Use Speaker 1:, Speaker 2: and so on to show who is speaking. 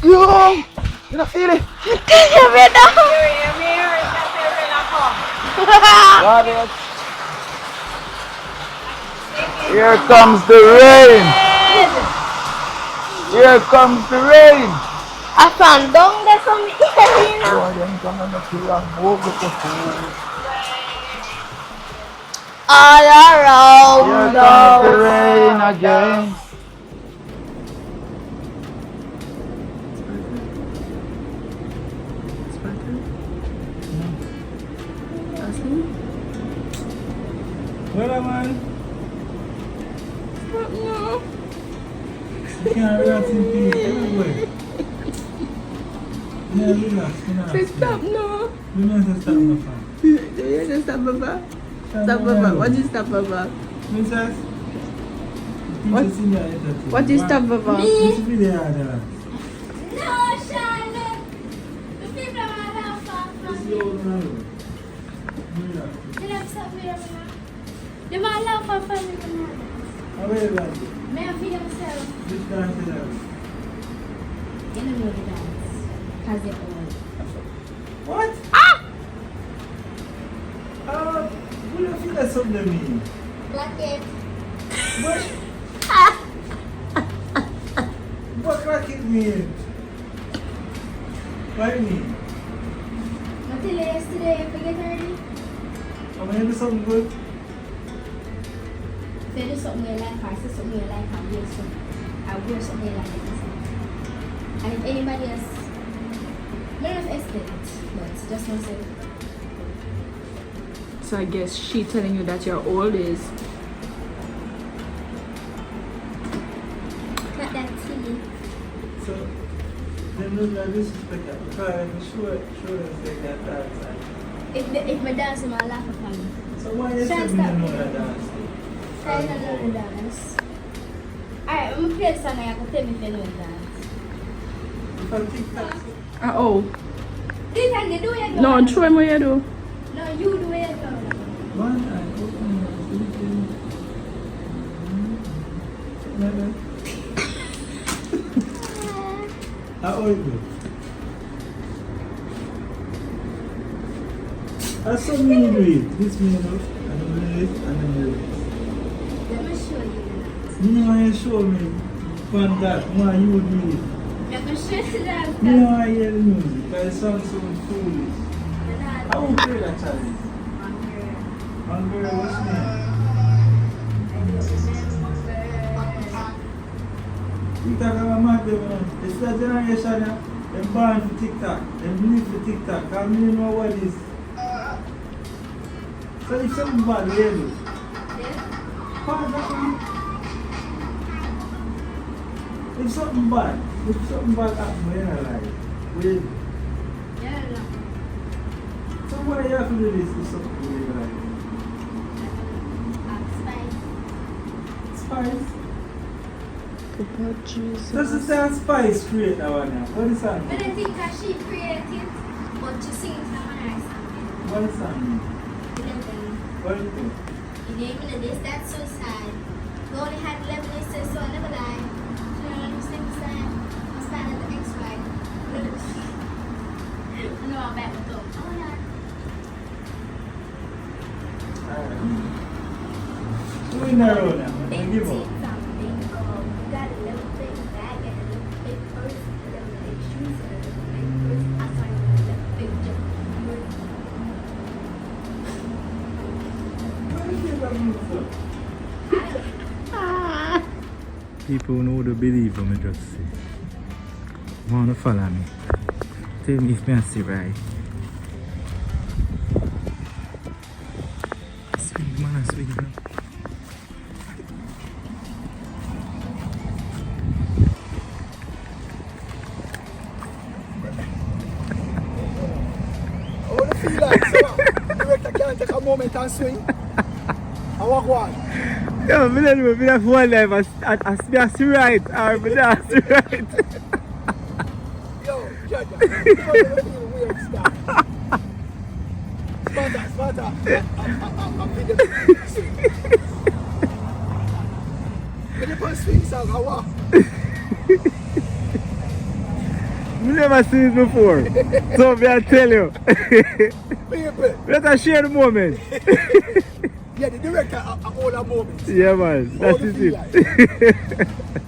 Speaker 1: Yo! You don't feel it? Got it. Here comes the rain. Here comes the rain.
Speaker 2: I found down there some area.
Speaker 1: Oh, then come on, let's do that. Walk with the food.
Speaker 2: All around.
Speaker 1: Here comes the rain again.
Speaker 3: Well, man.
Speaker 2: No.
Speaker 3: You can't relax in peace everywhere. Yeah, relax.
Speaker 2: Stop no.
Speaker 3: You know to stop my phone.
Speaker 2: You just stop, Baba. Stop, Baba. What is stop, Baba?
Speaker 3: Princess?
Speaker 2: What is stop, Baba?
Speaker 3: Which video are there?
Speaker 4: No, Charlotte. The people are not far
Speaker 3: This
Speaker 4: from
Speaker 3: is your own room. Relax.
Speaker 4: They have some video. They might love for family.
Speaker 3: How are you like it?
Speaker 4: May I feel myself?
Speaker 3: Which dance is that?
Speaker 4: In the movie dance. Because they're old.
Speaker 3: What? What do you feel that's something to me?
Speaker 4: Like it.
Speaker 3: What? What crack it mean? What do you mean?
Speaker 4: Until yesterday, I forget already.
Speaker 3: I'm gonna do something good.
Speaker 4: They do something you like, I say something you like, I wear something you like. And if anybody else, none of us did it, but just not say.
Speaker 2: So I guess she telling you that you're old is.
Speaker 4: Cut that tea.
Speaker 3: So, then look like disrespect that. Because I'm sure they got that.
Speaker 4: If my dance, my laugh upon me.
Speaker 3: So why you say me to know that dance?
Speaker 4: I don't know the dance. Alright, I'm gonna play the song and you can tell me if you know the dance.
Speaker 3: If I think that.
Speaker 2: Oh.
Speaker 4: This time you do it.
Speaker 2: No, show him what you do.
Speaker 4: No, you do it.
Speaker 3: One eye open, maybe. How old you? I saw me do it. This me do it, and then do it, and then do it.
Speaker 4: Let me show you the dance.
Speaker 3: Me want you show me from that, why you do it.
Speaker 4: I'm gonna show you the dance.
Speaker 3: Me want to hear the music, because it sounds so foolish.
Speaker 4: The dance.
Speaker 3: I won't play that challenge. Hungry, what's your name? TikTok have a mad them, you know. It's that generation, them born for TikTok, them live for TikTok, because me know what it is. So if something bad, we hear it. Pause that for me. If something bad happens, we hear like, we hear it.
Speaker 4: Yeah, no.
Speaker 3: So why you have to do this if something we hear like? Spice?
Speaker 2: Papa Jesus.
Speaker 3: Does it sound Spice create that one now? What is that?
Speaker 4: But I think that she created, but to sing it from her song.
Speaker 3: What is that? What do you think?
Speaker 4: You didn't even know this, that's so sad. We only had 11 sisters, so I never lied. She don't understand the sad. I was bad at the ex-wife. I know I'm back with them. Oh my god.
Speaker 3: Who in the road now?
Speaker 4: Big
Speaker 3: Give
Speaker 4: teeth,
Speaker 3: up.
Speaker 4: something. Got a little big bag and a little big purse, a little big shoes, and a little big purse. I saw you with a little big jump.
Speaker 3: Where did you get that move from? People know the believe what I just say. Want to follow me? Tell me if I see right. Swing, man, swing, man.
Speaker 1: I want to feel like so. Director can't take a moment and swing. I walk one.
Speaker 3: Yo, I don't know, I have one life, I see right, or I see right.
Speaker 1: Yo, Jaja, you don't feel weird stuff. Smarter. I'm feeding the swing. When you put swing song, I walk.
Speaker 3: never seen it before. So me I tell you.
Speaker 1: People.
Speaker 3: Let us share the moment.
Speaker 1: Yeah, the director of all our moments.
Speaker 3: Yeah man,
Speaker 1: All
Speaker 3: that
Speaker 1: the
Speaker 3: is
Speaker 1: feel
Speaker 3: it.
Speaker 1: like.